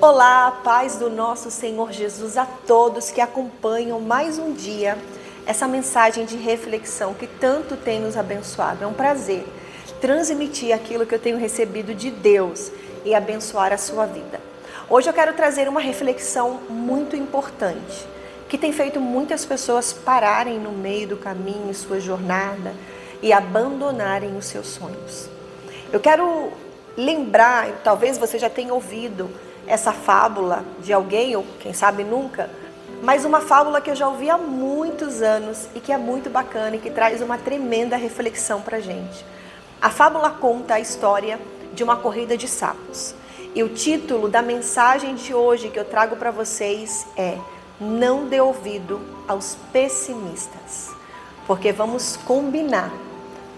Olá, paz do nosso Senhor Jesus a todos que acompanham mais um dia essa mensagem de reflexão que tanto tem nos abençoado. É um prazer transmitir aquilo que eu tenho recebido de Deus e abençoar a sua vida. Hoje eu quero trazer uma reflexão muito importante, que tem feito muitas pessoas pararem no meio do caminho, em sua jornada, e abandonarem os seus sonhos. Eu quero lembrar, talvez você já tenha ouvido essa fábula de alguém, ou quem sabe nunca, mas uma fábula que eu já ouvi há muitos anos e que é muito bacana e que traz uma tremenda reflexão pra gente. A fábula conta a história de uma corrida de sapos. E o título da mensagem de hoje que eu trago para vocês é: não dê ouvido aos pessimistas. Porque vamos combinar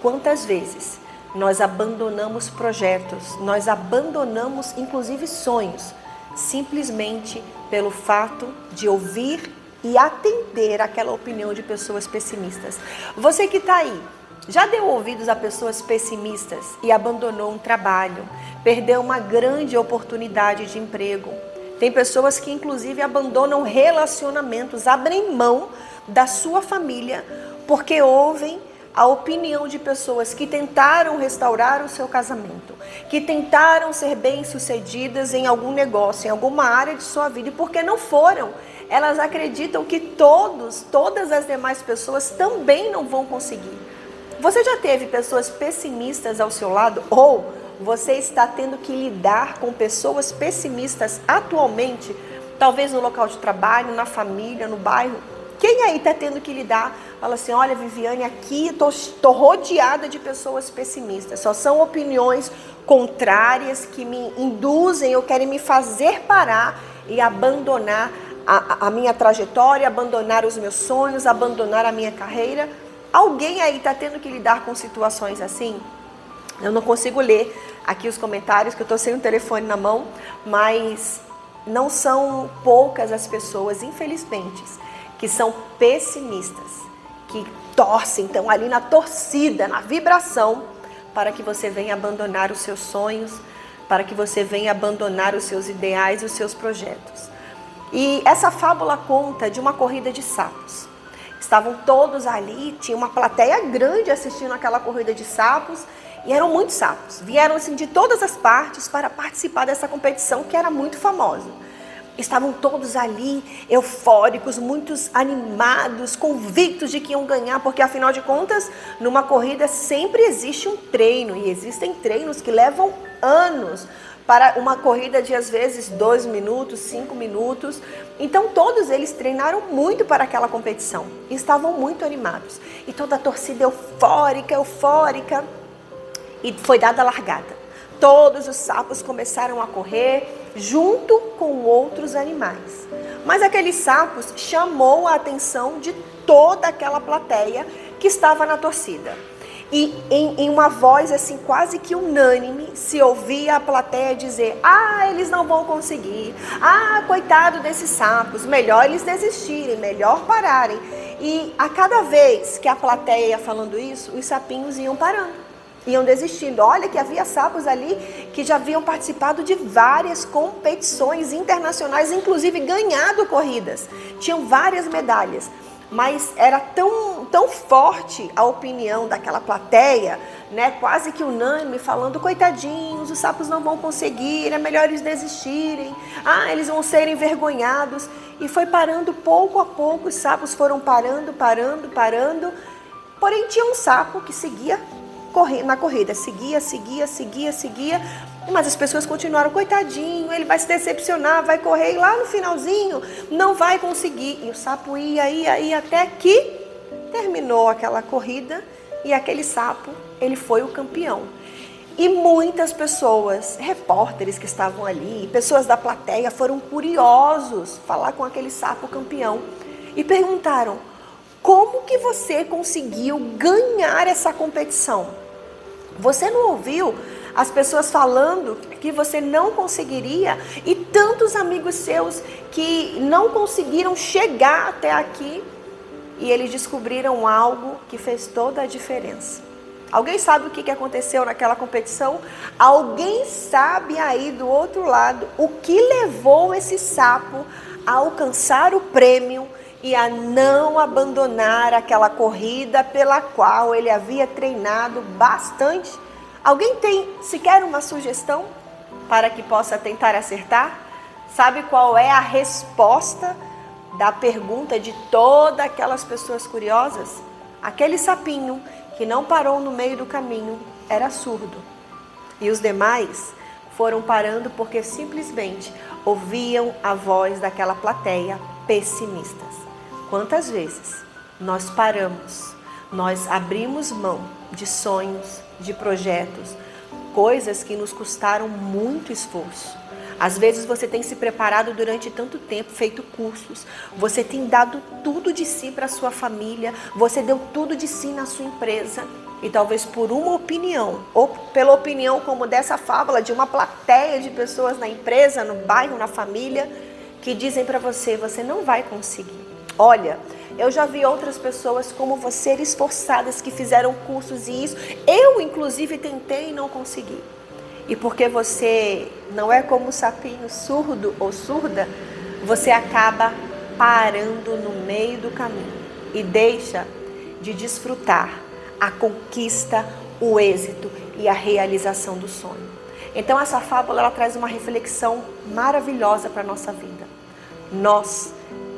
quantas vezes nós abandonamos projetos, nós abandonamos inclusive sonhos, simplesmente pelo fato de ouvir e atender aquela opinião de pessoas pessimistas. Você que está aí, já deu ouvidos a pessoas pessimistas e abandonou um trabalho, perdeu uma grande oportunidade de emprego? Tem pessoas que inclusive abandonam relacionamentos, abrem mão da sua família porque ouvem a opinião de pessoas que tentaram restaurar o seu casamento, que tentaram ser bem-sucedidas em algum negócio, em alguma área de sua vida, e porque não foram, elas acreditam que todas as demais pessoas também não vão conseguir. Você já teve pessoas pessimistas ao seu lado? Ou você está tendo que lidar com pessoas pessimistas atualmente, talvez no local de trabalho, na família, no bairro? Quem aí está tendo que lidar? Fala assim: olha, Viviane, aqui estou rodeada de pessoas pessimistas. Só são opiniões contrárias que me induzem ou querem me fazer parar e abandonar a minha trajetória, abandonar os meus sonhos, abandonar a minha carreira. Alguém aí está tendo que lidar com situações assim? Eu não consigo ler aqui os comentários, que eu estou sem o telefone na mão, mas não são poucas as pessoas, infelizmente, que são pessimistas, que torcem, estão ali na torcida, na vibração, para que você venha abandonar os seus sonhos, para que você venha abandonar os seus ideais e os seus projetos. E essa fábula conta de uma corrida de sapos. Estavam todos ali, tinha uma plateia grande assistindo aquela corrida de sapos, e eram muitos sapos. Vieram assim de todas as partes para participar dessa competição que era muito famosa. Estavam todos ali, eufóricos, muitos animados, convictos de que iam ganhar, porque afinal de contas, numa corrida sempre existe um treino, e existem treinos que levam anos para uma corrida de às vezes 2 minutos, 5 minutos. Então todos eles treinaram muito para aquela competição, e estavam muito animados. E toda a torcida eufórica, e foi dada a largada. Todos os sapos começaram a correr junto com outros animais. Mas aqueles sapos chamou a atenção de toda aquela plateia que estava na torcida. E em uma voz assim quase que unânime se ouvia a plateia dizer: ah, eles não vão conseguir. Ah, coitado desses sapos, melhor eles desistirem, melhor pararem. E a cada vez que a plateia ia falando isso, os sapinhos iam parando, iam desistindo. Olha que havia sapos ali que já haviam participado de várias competições internacionais, inclusive ganhado corridas. Tinham várias medalhas, mas era tão forte a opinião daquela plateia, né, quase que unânime, falando: coitadinhos, os sapos não vão conseguir, é melhor eles desistirem. Ah, eles vão ser envergonhados. E foi parando pouco a pouco, os sapos foram parando. Porém tinha um sapo que seguia na corrida, seguia, mas as pessoas continuaram: coitadinho, ele vai se decepcionar, vai correr e lá no finalzinho não vai conseguir. E o sapo ia até que terminou aquela corrida, e aquele sapo, ele foi o campeão. E muitas pessoas, repórteres que estavam ali, pessoas da plateia, foram curiosos falar com aquele sapo campeão e perguntaram: como que você conseguiu ganhar essa competição? Você não ouviu as pessoas falando que você não conseguiria? E tantos amigos seus que não conseguiram chegar até aqui, e eles descobriram algo que fez toda a diferença. Alguém sabe o que aconteceu naquela competição? Alguém sabe aí do outro lado o que levou esse sapo a alcançar o prêmio e a não abandonar aquela corrida pela qual ele havia treinado bastante? Alguém tem sequer uma sugestão para que possa tentar acertar? Sabe qual é a resposta da pergunta de todas aquelas pessoas curiosas? Aquele sapinho que não parou no meio do caminho era surdo. E os demais foram parando porque simplesmente ouviam a voz daquela plateia pessimistas. Quantas vezes nós paramos, nós abrimos mão de sonhos, de projetos, coisas que nos custaram muito esforço. Às vezes você tem se preparado durante tanto tempo, feito cursos, você tem dado tudo de si para a sua família, você deu tudo de si na sua empresa e talvez por uma opinião, ou pela opinião como dessa fábula de uma plateia de pessoas na empresa, no bairro, na família, que dizem para você, você não vai conseguir. Olha, eu já vi outras pessoas como você esforçadas que fizeram cursos e isso, eu inclusive tentei e não consegui. E porque você não é como o sapinho surdo ou surda, você acaba parando no meio do caminho e deixa de desfrutar a conquista, o êxito e a realização do sonho. Então essa fábula ela traz uma reflexão maravilhosa para a nossa vida. Nós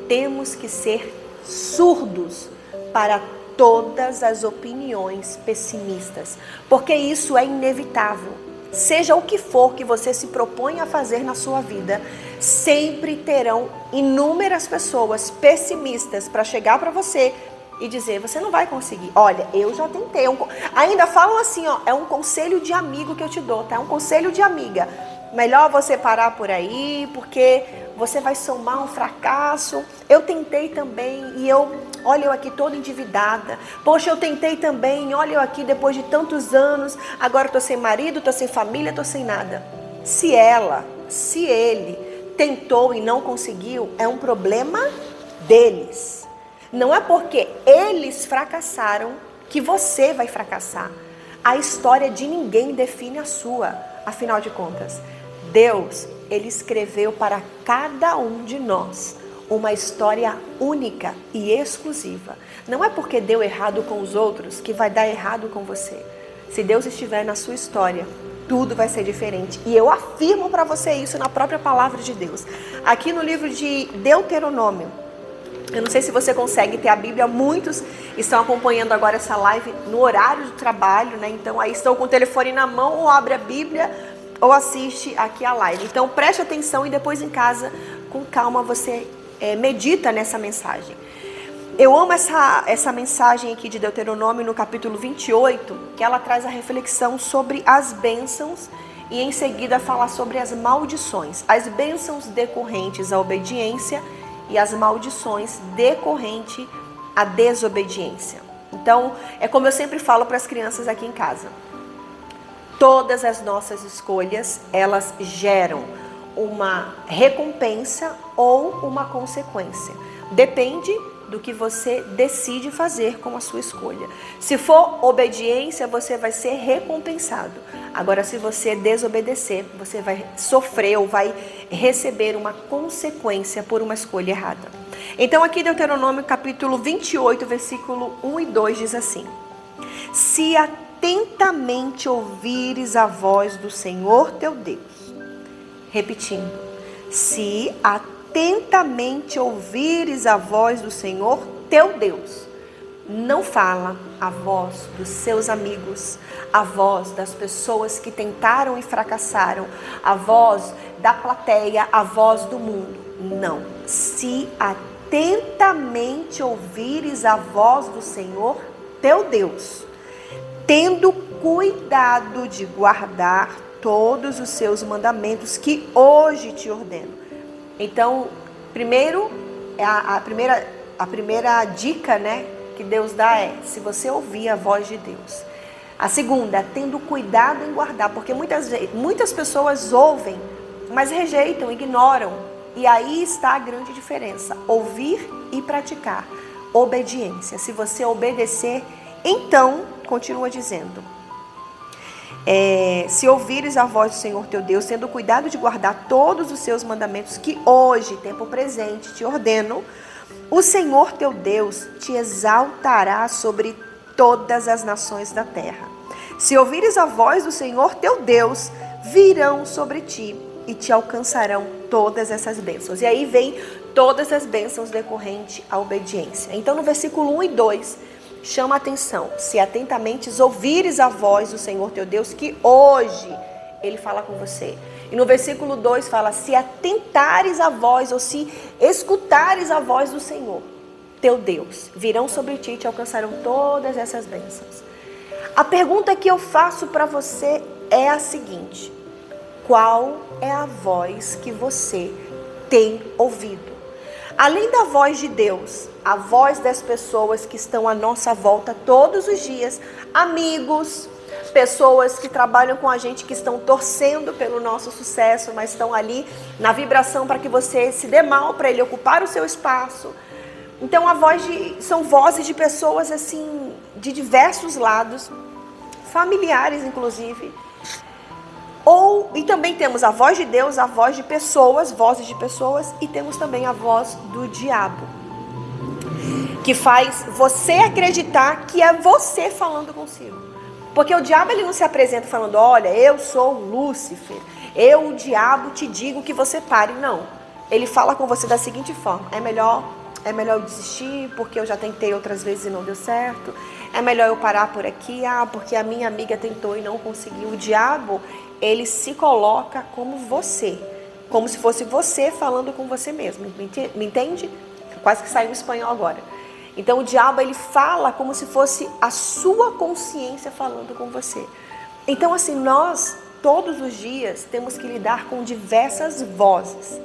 temos que ser surdos para todas as opiniões pessimistas, porque isso é inevitável. Seja o que for que você se propõe a fazer na sua vida, sempre terão inúmeras pessoas pessimistas para chegar para você e dizer, você não vai conseguir. Olha, eu já tentei. Ainda falam assim, ó, é um conselho de amigo que eu te dou, tá? É um conselho de amiga. Melhor você parar por aí, porque você vai somar um fracasso. Eu tentei também e olha eu aqui toda endividada. Poxa, eu tentei também, olha eu aqui depois de tantos anos, agora estou sem marido, estou sem família, estou sem nada. Se ele tentou e não conseguiu, é um problema deles. Não é porque eles fracassaram que você vai fracassar. A história de ninguém define a sua, afinal de contas. Deus, Ele escreveu para cada um de nós uma história única e exclusiva. Não é porque deu errado com os outros que vai dar errado com você. Se Deus estiver na sua história, tudo vai ser diferente. E eu afirmo para você isso na própria palavra de Deus. Aqui no livro de Deuteronômio, eu não sei se você consegue ter a Bíblia, muitos estão acompanhando agora essa live no horário do trabalho, né? Então aí estão com o telefone na mão, ou abre a Bíblia, ou assiste aqui a live. Então preste atenção e depois em casa, com calma, você medita nessa mensagem. Eu amo essa mensagem aqui de Deuteronômio no capítulo 28, que ela traz a reflexão sobre as bênçãos e em seguida fala sobre as maldições. As bênçãos decorrentes à obediência e as maldições decorrentes à desobediência. Então, é como eu sempre falo para as crianças aqui em casa. Todas as nossas escolhas, elas geram uma recompensa ou uma consequência. Depende do que você decide fazer com a sua escolha. Se for obediência, você vai ser recompensado. Agora, se você desobedecer, você vai sofrer ou vai receber uma consequência por uma escolha errada. Então, aqui Deuteronômio capítulo 28, versículo 1 e 2 diz assim: Se atentamente ouvires a voz do Senhor teu Deus. Repetindo, se atentamente ouvires a voz do Senhor teu Deus. Não fala a voz dos seus amigos, a voz das pessoas que tentaram e fracassaram, a voz da plateia, a voz do mundo. Não. Se atentamente ouvires a voz do Senhor teu Deus, tendo cuidado de guardar todos os seus mandamentos que hoje te ordeno. Então, primeiro, a primeira dica, né, que Deus dá é, se você ouvir a voz de Deus. A segunda, tendo cuidado em guardar, porque muitas pessoas ouvem, mas rejeitam, ignoram. E aí está a grande diferença, ouvir e praticar. Obediência, se você obedecer Então, continua dizendo, se ouvires a voz do Senhor teu Deus, tendo cuidado de guardar todos os seus mandamentos que hoje, tempo presente, te ordeno, o Senhor teu Deus te exaltará sobre todas as nações da terra. Se ouvires a voz do Senhor teu Deus, virão sobre ti e te alcançarão todas essas bênçãos. E aí vem todas as bênçãos decorrentes à obediência. Então no versículo 1 e 2, chama a atenção. Se atentamente ouvires a voz do Senhor teu Deus, que hoje Ele fala com você. E no versículo 2 fala, se atentares a voz ou se escutares a voz do Senhor teu Deus, virão sobre ti e te alcançarão todas essas bênçãos. A pergunta que eu faço para você é a seguinte: qual é a voz que você tem ouvido? Além da voz de Deus, a voz das pessoas que estão à nossa volta todos os dias, amigos, pessoas que trabalham com a gente, que estão torcendo pelo nosso sucesso, mas estão ali na vibração para que você se dê mal, para ele ocupar o seu espaço. Então são vozes de pessoas assim, de diversos lados, familiares inclusive. E também temos a voz de Deus, a voz de pessoas, vozes de pessoas, e temos também a voz do diabo, que faz você acreditar que é você falando consigo. Porque o diabo, ele não se apresenta falando, olha, eu sou Lúcifer, eu, o diabo, te digo que você pare. Não, ele fala com você da seguinte forma: é melhor eu desistir, porque eu já tentei outras vezes e não deu certo. É melhor eu parar por aqui, porque a minha amiga tentou e não conseguiu. O diabo, ele se coloca como você, como se fosse você falando com você mesmo. Me entende? Quase que saiu em espanhol agora. Então o diabo, ele fala como se fosse a sua consciência falando com você. Então assim, nós todos os dias temos que lidar com diversas vozes.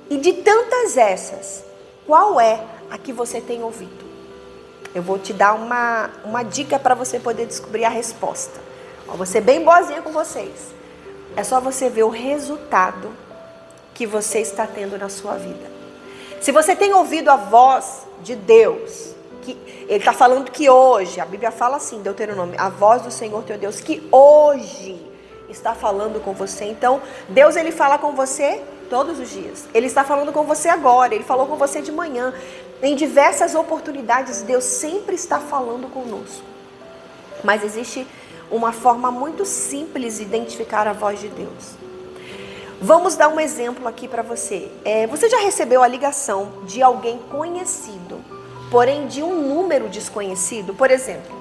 E de tantas essas, qual é a que você tem ouvido? Eu vou te dar uma dica para você poder descobrir a resposta. Vou ser bem boazinha com vocês. É só você ver o resultado que você está tendo na sua vida. Se você tem ouvido a voz de Deus, que Ele está falando que hoje, a Bíblia fala assim, Deuteronômio, a voz do Senhor teu Deus, que hoje está falando com você. Então, Deus, Ele fala com você todos os dias. Ele está falando com você agora, Ele falou com você de manhã. Em diversas oportunidades, Deus sempre está falando conosco. Mas existe uma forma muito simples de identificar a voz de Deus. Vamos dar um exemplo aqui para você. Você já recebeu a ligação de alguém conhecido, porém de um número desconhecido? Por exemplo,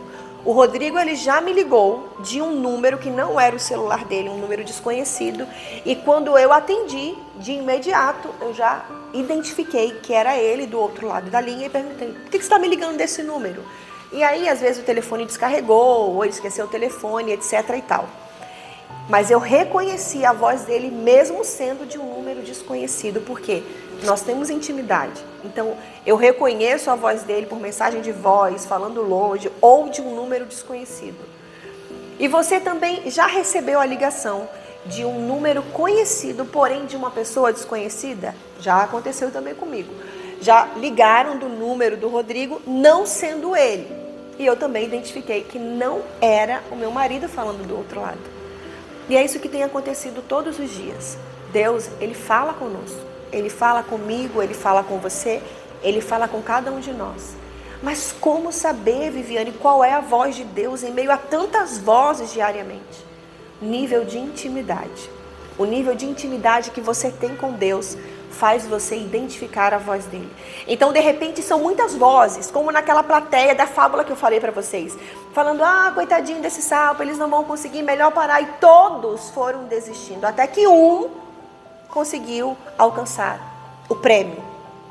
o Rodrigo, ele já me ligou de um número que não era o celular dele, um número desconhecido. E quando eu atendi, de imediato, eu já identifiquei que era ele do outro lado da linha e perguntei, por que você está me ligando desse número? E aí, às vezes, o telefone descarregou, ou ele esqueceu o telefone, etc. e tal. Mas eu reconheci a voz dele, mesmo sendo de um número desconhecido, porque nós temos intimidade. Então, eu reconheço a voz dele por mensagem de voz, falando longe, ou de um número desconhecido. E você também já recebeu a ligação de um número conhecido, porém de uma pessoa desconhecida? Já aconteceu também comigo. Já ligaram do número do Rodrigo, não sendo ele. E eu também identifiquei que não era o meu marido falando do outro lado. E é isso que tem acontecido todos os dias. Deus, Ele fala conosco. Ele fala comigo, Ele fala com você, Ele fala com cada um de nós. Mas como saber, Viviane, qual é a voz de Deus em meio a tantas vozes diariamente? Nível de intimidade. O nível de intimidade que você tem com Deus faz você identificar a voz dele. Então, de repente, são muitas vozes, como naquela plateia da fábula que eu falei para vocês, falando, coitadinho desse sapo, eles não vão conseguir, melhor parar. E todos foram desistindo, até que um conseguiu alcançar o prêmio,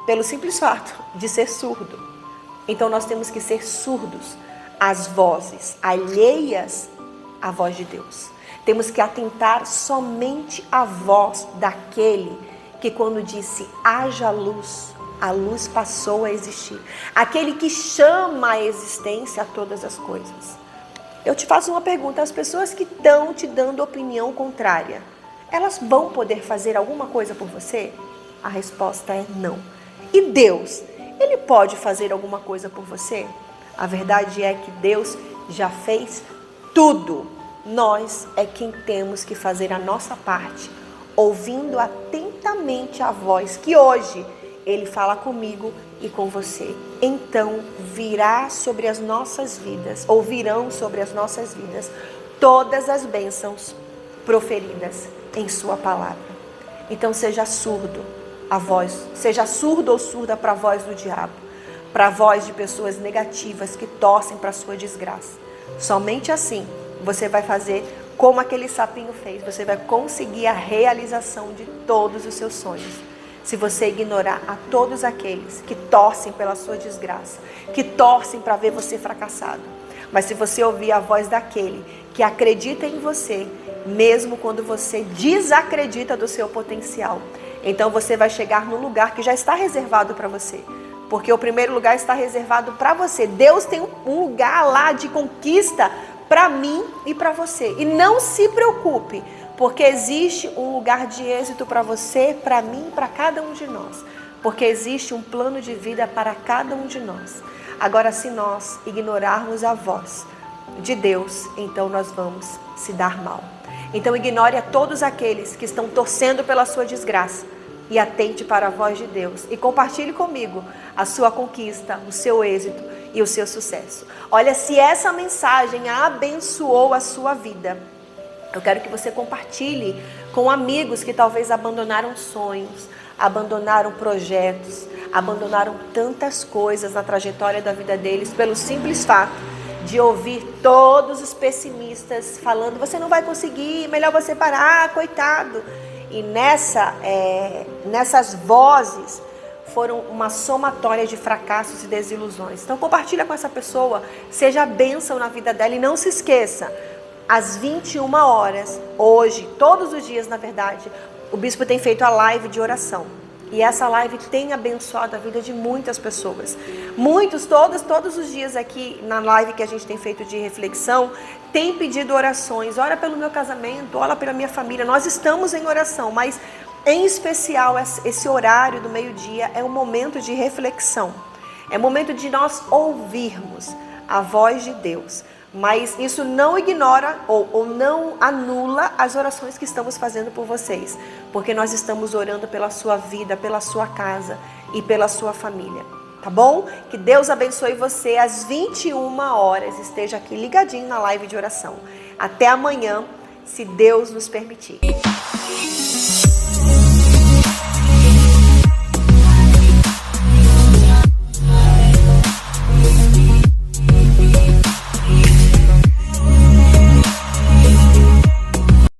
pelo simples fato de ser surdo. Então, nós temos que ser surdos às vozes alheias à voz de Deus. Temos que atentar somente à voz daquele que, quando disse haja luz, a luz passou a existir. Aquele que chama a existência a todas as coisas. Eu te faço uma pergunta: as pessoas que estão te dando opinião contrária, elas vão poder fazer alguma coisa por você? A resposta é não. E Deus, Ele pode fazer alguma coisa por você? A verdade é que Deus já fez tudo. Nós é quem temos que fazer a nossa parte, ouvindo atentamente a voz que hoje Ele fala comigo e com você. Então virá sobre as nossas vidas, ou virão sobre as nossas vidas, todas as bênçãos proferidas em sua palavra. Então seja surdo a voz, seja surdo ou surda para a voz do diabo, para a voz de pessoas negativas que torcem para a sua desgraça. Somente assim você vai fazer como aquele sapinho fez, você vai conseguir a realização de todos os seus sonhos. Se você ignorar a todos aqueles que torcem pela sua desgraça, que torcem para ver você fracassado. Mas se você ouvir a voz daquele que acredita em você, mesmo quando você desacredita do seu potencial, então você vai chegar no lugar que já está reservado para você. Porque o primeiro lugar está reservado para você. Deus tem um lugar lá de conquista para mim e para você. E não se preocupe, porque existe um lugar de êxito para você, para mim, para cada um de nós. Porque existe um plano de vida para cada um de nós. Agora, se nós ignorarmos a voz de Deus, então nós vamos se dar mal. Então ignore a todos aqueles que estão torcendo pela sua desgraça e atente para a voz de Deus. E compartilhe comigo a sua conquista, o seu êxito e o seu sucesso. Olha, se essa mensagem abençoou a sua vida, eu quero que você compartilhe com amigos que talvez abandonaram sonhos, abandonaram projetos, abandonaram tantas coisas na trajetória da vida deles pelo simples fato de ouvir todos os pessimistas falando: você não vai conseguir, melhor você parar, coitado. E nessas vozes foram uma somatória de fracassos e desilusões. Então compartilha com essa pessoa, seja a bênção na vida dela. E não se esqueça, às 21 horas, hoje, todos os dias na verdade, o bispo tem feito a live de oração. E essa live tem abençoado a vida de muitas pessoas. Muitos, todos os dias aqui na live que a gente tem feito de reflexão, tem pedido orações. Ora pelo meu casamento, ora pela minha família. Nós estamos em oração, mas em especial esse horário do meio-dia é um momento de reflexão. É momento de nós ouvirmos a voz de Deus. Mas isso não ignora ou não anula as orações que estamos fazendo por vocês. Porque nós estamos orando pela sua vida, pela sua casa e pela sua família. Tá bom? Que Deus abençoe você. Às 21 horas esteja aqui ligadinho na live de oração. Até amanhã, se Deus nos permitir.